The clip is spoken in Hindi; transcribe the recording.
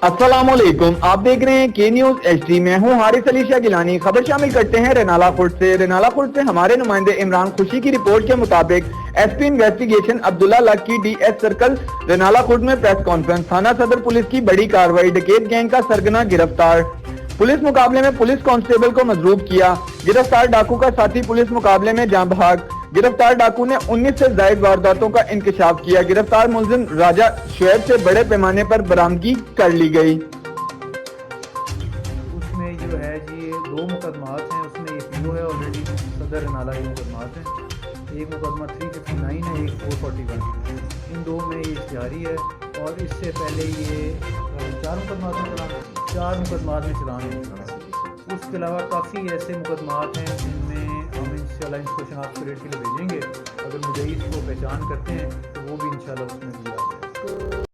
अस्सलामुअलैकुम, आप देख रहे हैं के न्यूज HD। मैं हूं हारिस अली शाह गिलानी। खबर शामिल करते हैं रेनाला खुर्द से। रेनाला खुर्द से हमारे नुमाइंदे इमरान खुशी की रिपोर्ट के मुताबिक SP इन्वेस्टिगेशन अब्दुल्ला लक की DS सर्कल रेनाला खुर्द में प्रेस कॉन्फ्रेंस। थाना सदर पुलिस की बड़ी कार्रवाई, डकैत गैंग का सरगना गिरफ्तार। पुलिस मुकाबले में पुलिस कांस्टेबल को मजरूब किया। गिरफ्तार डाकू का साथी पुलिस मुकाबले में जाँ बहक। गिरफ्तार डाकू ने 19 से ज्यादा वारदातों का इंकशाफ किया। गिरफ्तार मुलजिम राजा शुएब से बड़े पैमाने पर बरामदगी कर ली गई। उसमें जो है जी 2 मुकदमात हैं, उसमें एक PO है ऑलरेडी सदर नाला, ये मुकदमात हैं। एक मुकदमा 359 है, एक 441। इन 2 में ये जारी है और इससे पहले ये 4 मुकदमात में चलान है। उसके अलावा काफ़ी ऐसे मुकदमात हैं जिनमें हम इंशाल्लाह इसको शनाख्त परेड के लिए भेजेंगे। अगर मुद्दई इसको पहचान करते हैं तो वो भी इंशाल्लाह उसमें दिया जाए।